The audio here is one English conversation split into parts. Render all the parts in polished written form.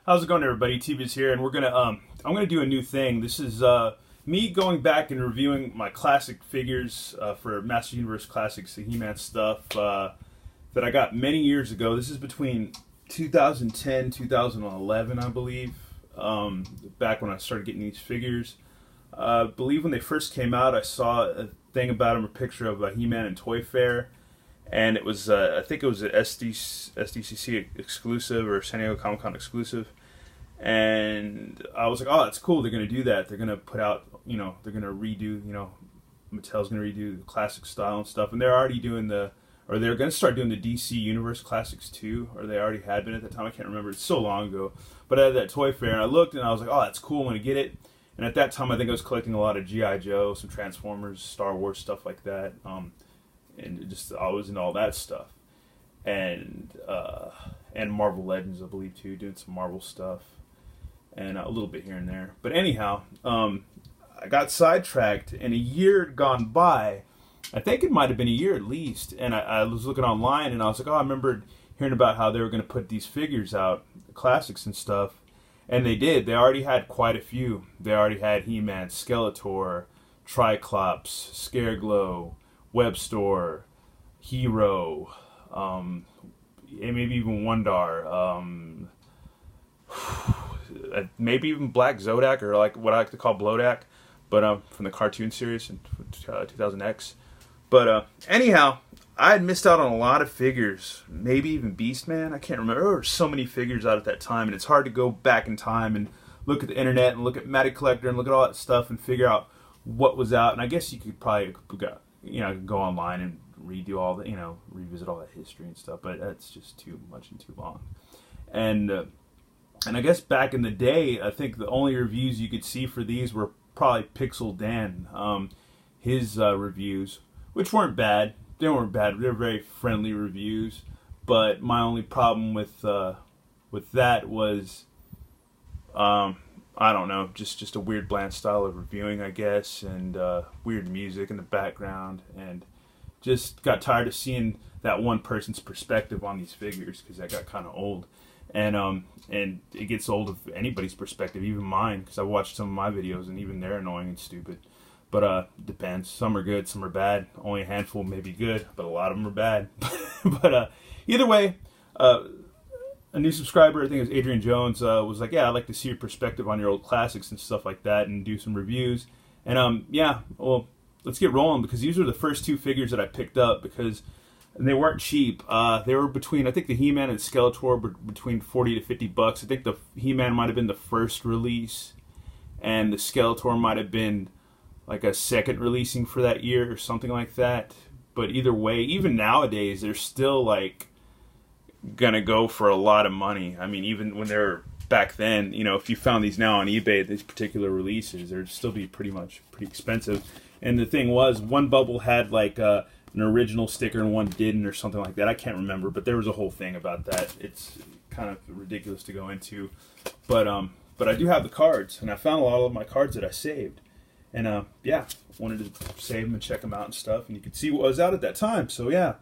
How's it going, everybody? TV's here, and I'm gonna do a new thing. This is me going back and reviewing my classic figures for Master Universe Classics, the He-Man stuff that I got many years ago. This is between 2010, 2011, I believe. Back when I started getting these figures. I believe when they first came out, I saw a thing about them, a picture of He-Man and Toy Fair. And it was, I think it was an SDCC exclusive or San Diego Comic Con exclusive. And I was like, oh, that's cool. They're going to do that. They're going to put out, they're going to redo, Mattel's going to redo the classic style and stuff. And they're already doing they're going to start doing the DC Universe Classics too. Or they already had been at that time. I can't remember. It's so long ago. But I had that Toy Fair and I looked and I was like, oh, that's cool. I'm going to get it. And at that time, I think I was collecting a lot of G.I. Joe, some Transformers, Star Wars, stuff like that. And just I was into all that stuff, and Marvel Legends, I believe too, doing some Marvel stuff, and a little bit here and there. But anyhow, I got sidetracked, and a year had gone by. I think it might have been a year at least, and I was looking online, and I was like, oh, I remembered hearing about how they were going to put these figures out, the classics and stuff, and they did. They already had quite a few. They already had He-Man, Skeletor, Triclops, Scareglow, Webstore, Hero, and maybe even Wondar, maybe even Black Zodak, or like what I like to call Blodak, but from the cartoon series in 2000X. But anyhow, I had missed out on a lot of figures, maybe even Beastman. I can't remember. There were so many figures out at that time, and it's hard to go back in time and look at the internet and look at Matty Collector and look at all that stuff and figure out what was out. And I guess you could probably go online and redo all the, revisit all that history and stuff, but that's just too much and too long. And I guess back in the day, I think the only reviews you could see for these were probably Pixel Dan, his reviews, which weren't bad. They weren't bad. They were very friendly reviews, but my only problem with that was, I don't know, just a weird bland style of reviewing, I guess, and weird music in the background, and just got tired of seeing that one person's perspective on these figures because that got kind of old, and it gets old of anybody's perspective, even mine, because I watched some of my videos and even they're annoying and stupid. But depends. Some are good, some are bad. Only a handful may be good, but a lot of them are bad. But either way, a new subscriber, I think it was Adrian Jones, was like, yeah, I'd like to see your perspective on your old classics and stuff like that and do some reviews. And yeah, well, let's get rolling, because these were the first two figures that I picked up, because they weren't cheap. They were between, I think the He-Man and Skeletor were between 40 to 50 bucks. I think the He-Man might have been the first release, and the Skeletor might have been like a second releasing for that year or something like that. But either way, even nowadays, they're still like gonna go for a lot of money. I mean, even when they're back then, if you found these now on eBay, these particular releases, they'd still be pretty expensive. And the thing was, one bubble had like an original sticker and one didn't, or something like that. I can't remember, but there was a whole thing about that. It's kind of ridiculous to go into, but I do have the cards, and I found a lot of my cards that I saved, and yeah, wanted to save them and check them out and stuff, and you could see what was out at that time. So yeah,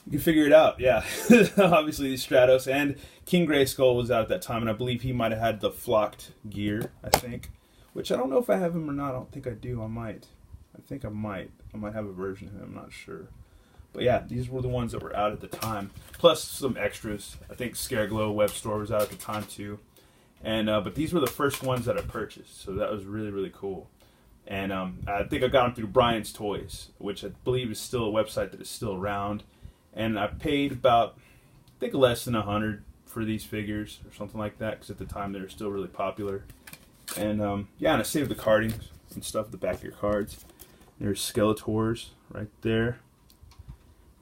you can figure it out. Yeah, obviously the Stratos and King Grayskull was out at that time, and I believe he might have had the flocked gear, I think, which I don't know if I have him or not. I don't think I do. I might. I think I might. I might have a version of him. I'm not sure. But yeah, these were the ones that were out at the time. Plus some extras. I think Scareglow Webstore was out at the time too. And but these were the first ones that I purchased, so that was really, really cool. And I think I got them through Brian's Toys, which I believe is still a website that is still around. And I paid about, I think, less than $100 for these figures or something like that, because at the time they were still really popular. And yeah, and I saved the cardings and stuff at the back of your cards. There's Skeletors right there.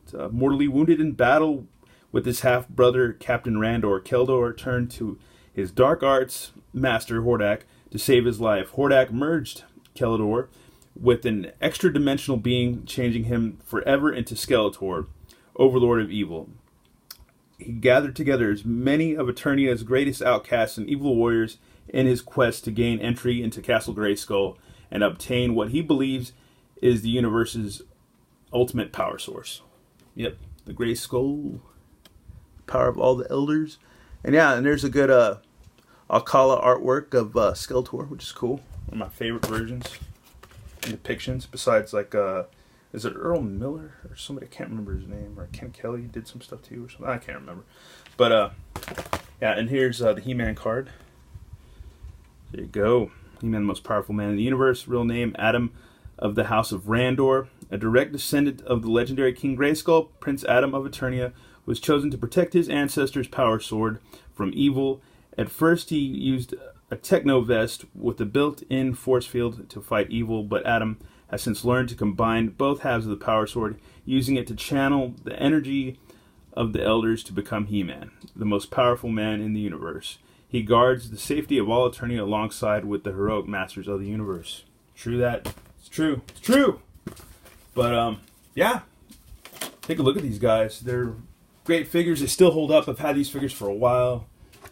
It's, mortally wounded in battle with his half-brother Captain Randor, Keldor turned to his dark arts master Hordak to save his life. Hordak merged Keldor with an extra-dimensional being, changing him forever into Skeletor, overlord of evil. He gathered together as many of Eternia's greatest outcasts and evil warriors in his quest to gain entry into Castle Grayskull and obtain what he believes is the universe's ultimate power source. Yep, the Grayskull, power of all the elders. And yeah, and there's a good Alcala artwork of Skeletor, which is cool. One of my favorite versions and depictions. Besides, like, is it Earl Miller or somebody? I can't remember his name. Or Ken Kelly did some stuff too, or something. I can't remember. But yeah, and here's the He-Man card. There you go. He-Man, the most powerful man in the universe. Real name, Adam of the House of Randor. A direct descendant of the legendary King Grayskull, Prince Adam of Eternia was chosen to protect his ancestors' power sword from evil. At first, he used a techno vest with a built-in force field to fight evil, but Adam has since learned to combine both halves of the power sword, using it to channel the energy of the elders to become He-Man, the most powerful man in the universe. He guards the safety of all Eternia alongside with the heroic masters of the universe. True that. It's true. It's true. But, yeah. Take a look at these guys. They're great figures. They still hold up. I've had these figures for a while.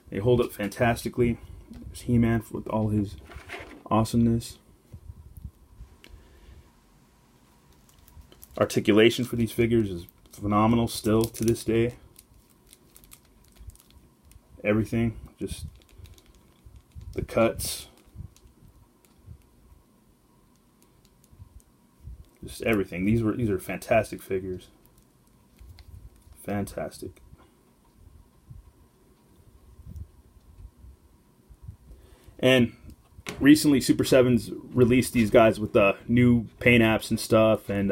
They hold up fantastically. There's He-Man with all his awesomeness. Articulation for these figures is phenomenal still to this day. Everything. Just the cuts. Just everything. These are fantastic figures. Fantastic. And recently Super 7's released these guys with new paint apps and stuff, and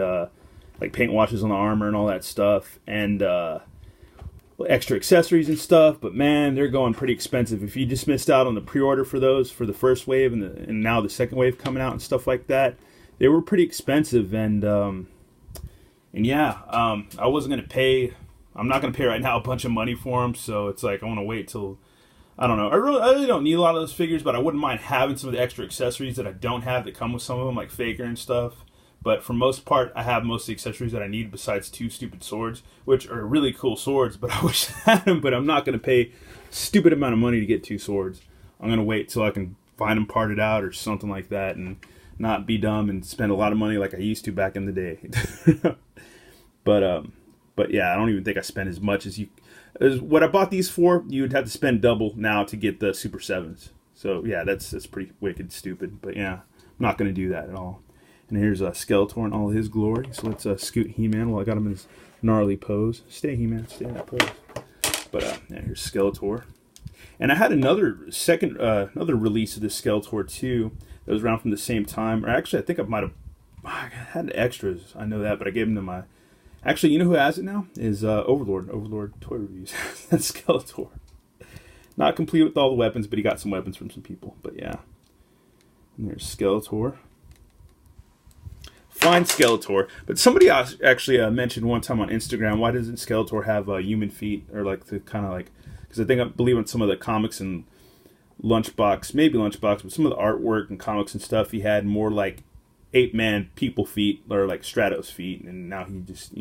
like paint washes on the armor and all that stuff, and extra accessories and stuff. But man, they're going pretty expensive. If you just missed out on the pre-order for those for the first wave and now the second wave coming out and stuff like that, they were pretty expensive. And yeah, I wasn't gonna pay. I'm not gonna pay right now a bunch of money for them. So it's like I want to wait till. I don't know. I really don't need a lot of those figures, but I wouldn't mind having some of the extra accessories that I don't have that come with some of them, like Faker and stuff. But for most part, I have most of the accessories that I need besides 2 stupid swords, which are really cool swords, but I wish I had them. But I'm not going to pay a stupid amount of money to get 2 swords. I'm going to wait till I can find them parted out or something like that and not be dumb and spend a lot of money like I used to back in the day. But yeah, I don't even think I spent as much as what I bought these for. You would have to spend double now to get the Super 7s. So yeah, that's pretty wicked stupid. But yeah, I'm not going to do that at all. And here's Skeletor in all his glory. So let's scoot He-Man while I got him in his gnarly pose. Stay, He-Man, stay in that pose. But yeah, here's Skeletor. And I had another release of this Skeletor too that was around from the same time. Or actually, I think I had extras. I know that, but I gave them to my. Actually, you know who has it now? Is Overlord. Overlord Toy Reviews. That's Skeletor. Not complete with all the weapons, but he got some weapons from some people. But yeah. And there's Skeletor. Fine Skeletor. But somebody actually mentioned one time on Instagram, why doesn't Skeletor have human feet? Or like the kind of like... Because I believe in some of the comics and Lunchbox, maybe Lunchbox, but some of the artwork and comics and stuff, he had more like ape-man people feet, or like Stratos feet, and now he just,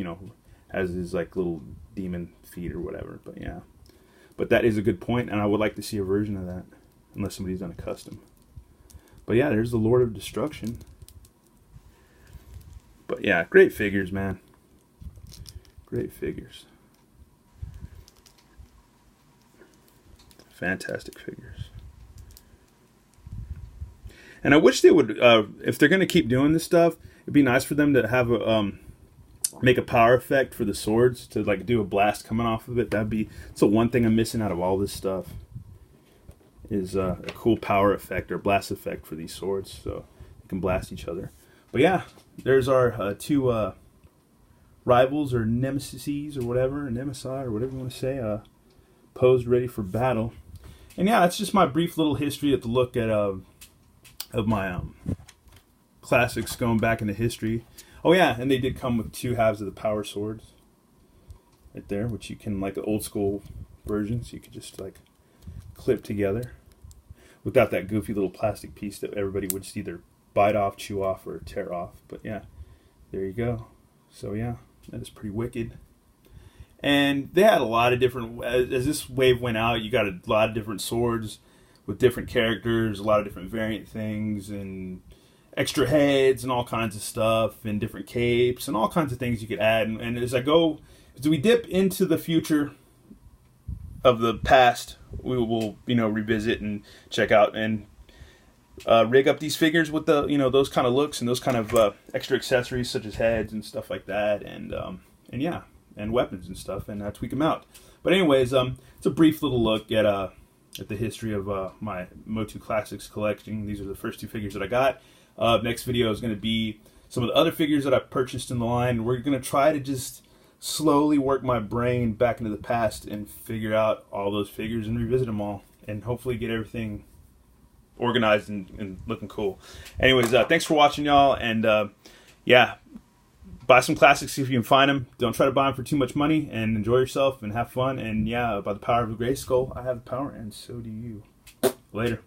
has his like little demon feet or whatever. But yeah, but that is a good point, and I would like to see a version of that, unless somebody's done a custom. But yeah, there's the Lord of Destruction. But yeah, great figures, man. Great figures. Fantastic figures. And I wish they would, if they're going to keep doing this stuff, it'd be nice for them to have make a power effect for the swords, to like do a blast coming off of it. It's the one thing I'm missing out of all this stuff, is a cool power effect or blast effect for these swords, so they can blast each other. But yeah, there's our 2 rivals or nemesis or whatever, nemesi or whatever you want to say, posed ready for battle. And yeah, that's just my brief little history at the look at of my classics going back into history. Oh yeah, and they did come with 2 halves of the power swords right there, which you can, like the old school versions, you could just like clip together without that goofy little plastic piece that everybody would just either bite off, chew off, or tear off. But yeah, there you go. So yeah, that is pretty wicked. And they had a lot of different, as this wave went out, you got a lot of different swords with different characters, a lot of different variant things, and extra heads, and all kinds of stuff, and different capes, and all kinds of things you could add. And as we dip into the future of the past we will, revisit and check out and rig up these figures with the, those kind of looks and those kind of extra accessories such as heads and stuff like that, and yeah, and weapons and stuff, and tweak them out. But anyways, it's a brief little look at the history of my MOTU Classics collection. These are the first two figures that I got. Next video is going to be some of the other figures that I purchased in the line. We're going to try to just slowly work my brain back into the past and figure out all those figures and revisit them all, and hopefully get everything organized and looking cool. Anyways, thanks for watching, y'all, and yeah, buy some classics if you can find them. Don't try to buy them for too much money, and enjoy yourself and have fun. And yeah, by the power of the Gray Skull, I have the power, and so do you. Later.